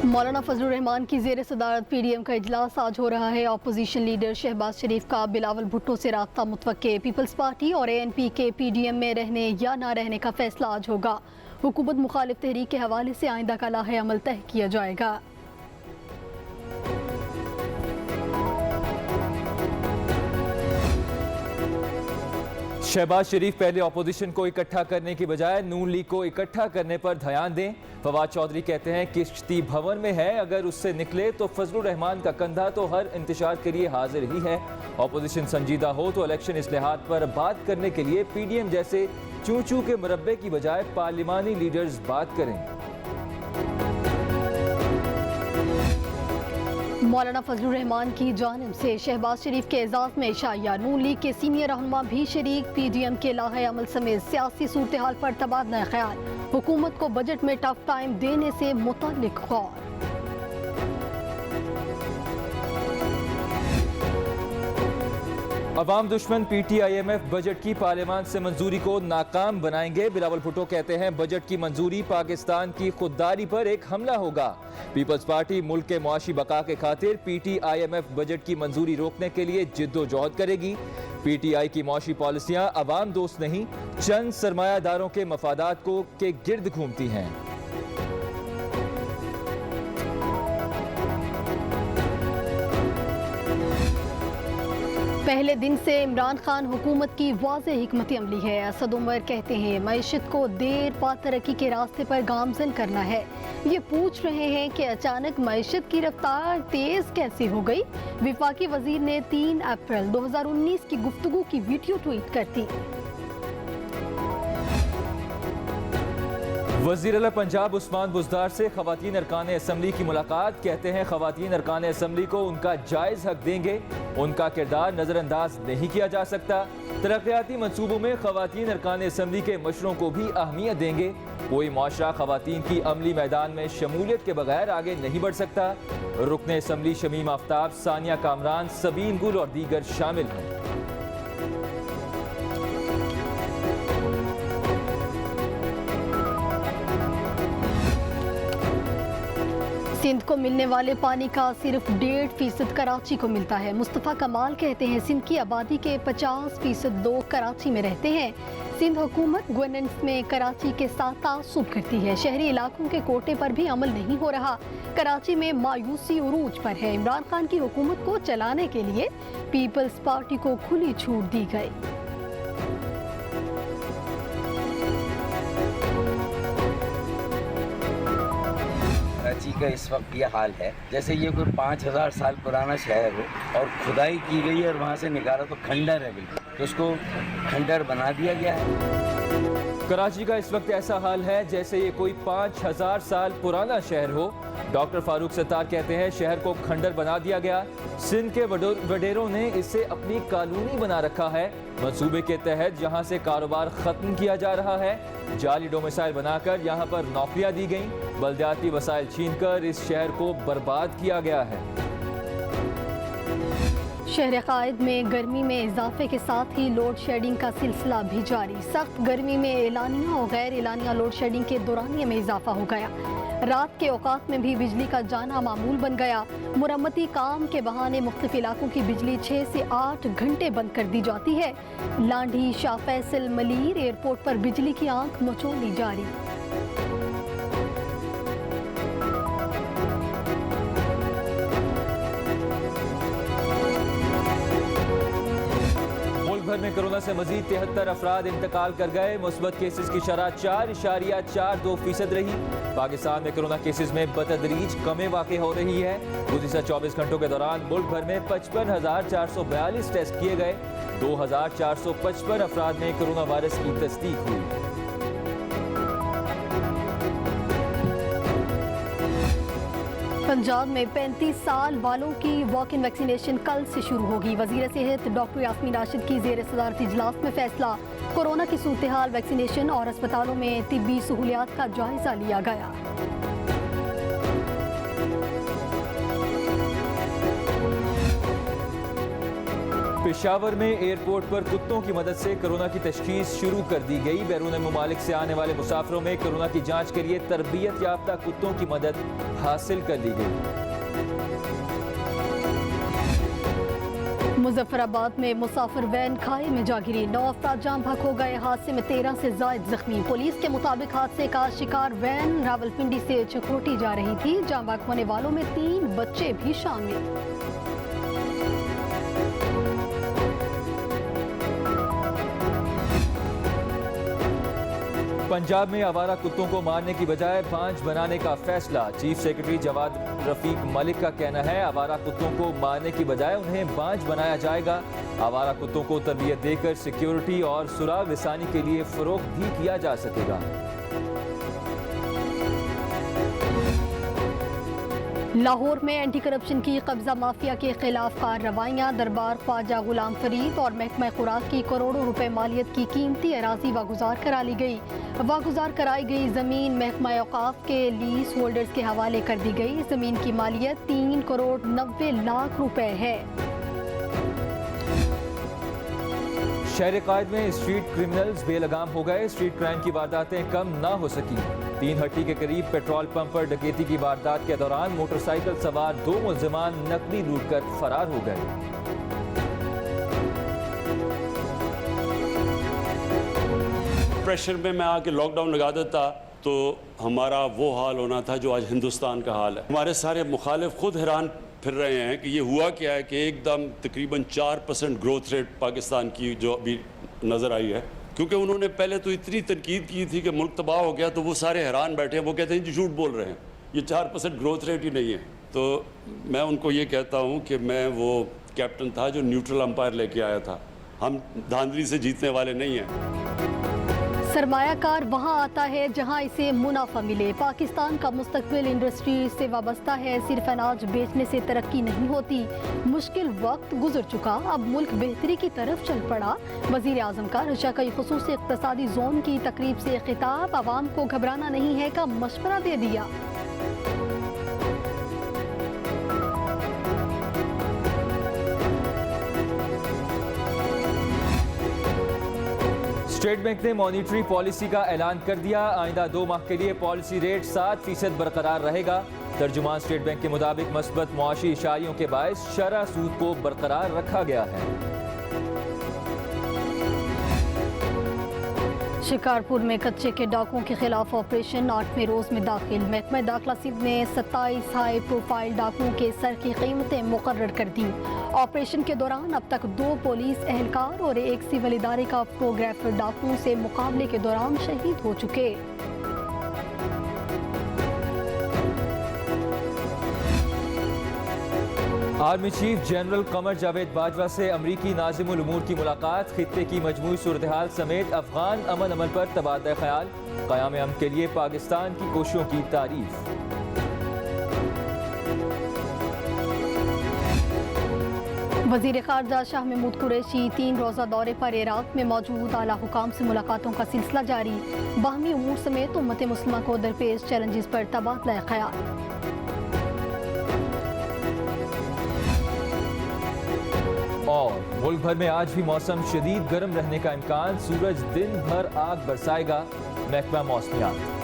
मौलाना फजलुर रहमान की ज़ेर सदारत पीडीएम का इजलास आज हो रहा है। अपोजिशन लीडर शहबाज शरीफ का बिलावल भुट्टो से राब्ता मुतवक्के। पीपल्स पार्टी और एएनपी के पीडीएम में रहने या ना रहने का फैसला आज होगा। हुकूमत मुखालिफ तहरीक के हवाले से आइंदा का लाहे अमल तय किया जाएगा। शहबाज शरीफ पहले अपोजिशन को इकट्ठा करने की बजाय नून लीग को इकट्ठा करने पर ध्यान दें। फवाद चौधरी कहते हैं किश्ती भवन में है, अगर उससे निकले तो फजलुर रहमान का कंधा तो हर इंतशार के लिए हाजिर ही है। अपोजिशन संजीदा हो तो इलेक्शन इस्लाहात पर बात करने के लिए पीडीएम जैसे चू चू के मुरब्बे की बजाय पार्लिमानी लीडर्स बात करें। मौलाना फजलुर रहमान की जानिब से शहबाज शरीफ के एजाज़ में इशाया। नून लीग के सीनियर रहनुमा भी शरीक। पीडीएम के लाहे अमल समेत सियासी सूरत हाल पर तबादला ख्याल। हुकूमत को बजट में टफ टाइम देने से मुतल्लिक गौर। अवाम दुश्मन पीटीआईएमएफ बजट की पार्लियामान से मंजूरी को नाकाम बनाएंगे। बिलावल भुट्टो कहते हैं बजट की मंजूरी पाकिस्तान की खुददारी पर एक हमला होगा। पीपल्स पार्टी मुल्क के मुआशी बका के खातिर पीटीआईएमएफ बजट की मंजूरी रोकने के लिए जिद्दोजहद करेगी। पीटीआई की मुआशी पॉलिसियां अवाम दोस्त नहीं, चंद सरमायादारों के मफादात को के गिर्द घूमती हैं। पहले दिन से इमरान खान हुकूमत की वाज़ेह हिकमत अमली है। असद उमर कहते हैं मईशत को देर पा तरक्की के रास्ते पर गामजन करना है। ये पूछ रहे हैं कि अचानक मईशत की रफ्तार तेज कैसे हो गई। विफाकी वजीर ने 3 अप्रैल 2019 की गुफ्तगू की वीडियो ट्वीट कर दी। वज़ीर आला पंजाब उस्मान बुज़दार से ख़वातीन अरकान असम्बली की मुलाकात। कहते हैं ख़वातीन अरकान असम्बली को उनका जायज़ हक देंगे, उनका किरदार नज़रअंदाज नहीं किया जा सकता। तरक्याती मंसूबों में ख़वातीन अरकान असम्बली के मशरों को भी अहमियत देंगे। कोई मुआशरा ख़वातीन की अमली मैदान में शमूलियत के बगैर आगे नहीं बढ़ सकता। रुकने असम्बली शमीम आफ्ताब, सानिया कामरान, सबीन गुल और दीगर शामिल हैं। सिंध को मिलने वाले पानी का सिर्फ 1.5% कराची को मिलता है। मुस्तफ़ा कमाल कहते हैं सिंध की आबादी के 50% लोग कराची में रहते हैं। सिंध हुकूमत गवर्नेंस में कराची के साथ तासुब करती है। शहरी इलाकों के कोटे पर भी अमल नहीं हो रहा। कराची में मायूसी उरूज पर है। इमरान खान की हुकूमत को चलाने के लिए पीपल्स पार्टी को खुली छूट दी गई। कराची का इस वक्त ये हाल है जैसे ये कोई 5000 साल पुराना शहर हो और खुदाई की गई है और वहाँ से निकाला तो खंडर है, बिल्कुल तो उसको खंडर बना दिया गया है। कराची का इस वक्त ऐसा हाल है जैसे ये कोई 5000 साल पुराना शहर हो। डॉक्टर फारूक सत्तार कहते हैं शहर को खंडर बना दिया गया। सिंध के वडेरों ने इसे अपनी कॉलोनी बना रखा है। मंसूबे के तहत यहाँ से कारोबार खत्म किया जा रहा है। जाली डोमिसाइल बनाकर यहाँ पर नौकरियाँ दी गईं। बल्दियाती वसाइल छीनकर इस शहर को बर्बाद किया गया है। शहर कायद में गर्मी में इजाफे के साथ ही लोड शेडिंग का सिलसिला भी जारी। सख्त गर्मी में एलानिया और गैर एलानिया लोड शेडिंग के दौरानिये में इजाफा हो गया। रात के औकात में भी बिजली का जाना मामूल बन गया। मुरम्मती काम के बहाने मुख्तलिफ इलाकों की बिजली 6 से 8 घंटे बंद कर दी जाती है। लांढी, शाह फैसल, मलीर एयरपोर्ट पर बिजली की आंख मचोली जारी। भर में कोरोना से मजीद 73 अफराद इंतकाल कर गए। मुस्बत केसेस की शरह 4.42% रही। पाकिस्तान में कोरोना केसेस में बतदरीज कमी वाक़ई हो रही है। गुज़िश्ता 24 घंटों के दौरान मुल्क भर में 55,442 टेस्ट किए गए। 2,455 अफराद में कोरोना वायरस की तस्दीक हुई। पंजाब में 35 साल वालों की वॉक इन वैक्सीनेशन कल से शुरू होगी। वज़ीर सेहत डॉक्टर यास्मीन राशिद की ज़ेर सदारत इजलास में फैसला। कोरोना की सूरत हाल, वैक्सीनेशन और अस्पतालों में तिब्बी सहूलियात का जायजा लिया गया। पेशावर में एयरपोर्ट पर कुत्तों की मदद से कोरोना की तशखीस शुरू कर दी गई। बैरून मुमालिक से आने वाले मुसाफिरों में कोरोना की जांच के लिए तरबियत याफ्ता कुत्तों की मदद हासिल कर ली गई। मुजफ्फराबाद में मुसाफिर वैन खाई में जा गिरी, 9 अफराद जाम भाग हो गए। हादसे में 13 से जायद जख्मी। पुलिस के मुताबिक हादसे का शिकार वैन रावलपिंडी से चकोटी जा रही थी। जाम भाग होने वालों में 3 बच्चे भी शामिल। पंजाब में आवारा कुत्तों को मारने की बजाय बांझ बनाने का फैसला। चीफ सेक्रेटरी जवाद रफीक मलिक का कहना है आवारा कुत्तों को मारने की बजाय उन्हें बांझ बनाया जाएगा। आवारा कुत्तों को तरबियत देकर सिक्योरिटी और सुराग रसानी के लिए फरोग भी किया जा सकेगा। लाहौर में एंटी करप्शन की कब्जा माफिया के खिलाफ कार्रवाइयां। दरबार ख्वाजा गुलाम फरीद और महकमा खुराक की करोड़ों रुपए मालियत की कीमती अराजी वागुजार करा ली गई। वागुजार कराई गई जमीन महकमा औकाफ के लीज होल्डर्स के हवाले कर दी गई। जमीन की मालियत 3 करोड़ 90 लाख रुपए है। शहर कायद में स्ट्रीट क्रिमिनल्स बेलगाम हो गए। स्ट्रीट क्राइम की वारदातें कम ना हो सकी। 3 हट्टी के करीब पेट्रोल पंप पर डकैती की वारदात के दौरान मोटरसाइकिल सवार 2 मुल्जिमान नकदी लूटकर फरार हो गए। प्रेशर में मैं आके लॉकडाउन लगा देता तो हमारा वो हाल होना था जो आज हिंदुस्तान का हाल है। हमारे सारे मुखालिफ खुद हैरान फिर रहे हैं कि ये हुआ क्या है कि एकदम तकरीबन 4% ग्रोथ रेट पाकिस्तान की जो अभी नज़र आई है। क्योंकि उन्होंने पहले तो इतनी तनकीद की थी कि मुल्क तबाह हो गया, तो वो सारे हैरान बैठे हैं। वो कहते हैं जी झूठ बोल रहे हैं, ये 4% ग्रोथ रेट ही नहीं है। तो मैं उनको ये कहता हूँ कि मैं वो कैप्टन था जो न्यूट्रल अंपायर लेके आया था। हम धांधली से जीतने वाले नहीं हैं। सरमायाकार वहाँ आता है जहाँ इसे मुनाफा मिले। पाकिस्तान का मुस्तकबिल इंडस्ट्री से वाबस्ता है। सिर्फ अनाज बेचने से तरक्की नहीं होती। मुश्किल वक्त गुजर चुका, अब मुल्क बेहतरी की तरफ चल पड़ा। वजीर आजम का रजाकई खुसूसी इक़्तिसादी जोन की तकरीब से खिताब। आवाम को घबराना नहीं है का मशवरा दे दिया। स्टेट बैंक ने मॉनिटरी पॉलिसी का ऐलान कर दिया। आइंदा 2 माह के लिए पॉलिसी रेट 7% बरकरार रहेगा। तर्जुमान स्टेट बैंक के मुताबिक मस्बत मुआशी इशारियों के बायस शरह सूद को बरकरार रखा गया है। शिकारपुर में कच्चे के डाकुओं के खिलाफ ऑपरेशन 8वें रोज में दाखिल। महकमा दाखिला सिंध ने 27 हाई प्रोफाइल डाकुओं के सर की कीमतें मुकर्रर कर दी। ऑपरेशन के दौरान अब तक 2 पुलिस एहलकार और 1 सिविल इदारे का फोटोग्राफर डाकुओं से मुकाबले के दौरान शहीद हो चुके। Army chief general Qamar Javed Bajwa से अमरीकी नाज़िमुल उमूर की मुलाकात। खित्ते की मजमूई सूरत-ए-हाल समेत अफगान अमन पर तबादला ख्याल। क़याम अमन के लिए पाकिस्तान की कोशिशों की तारीफ। वज़ीर ख़ारजा शाह महमूद कुरैशी 3 रोज़ा दौरे पर इराक़ में मौजूद आला हुकाम से मुलाकातों का सिलसिला जारी। बाहमी उमूर समेत उम्मत मुस्लिमा को दरपेश चैलेंजेस पर तबादला ख्याल। और मुल्क भर में आज भी मौसम शदीद गर्म रहने का इम्कान। सूरज दिन भर आग बरसाएगा। महकमा मौसमियात।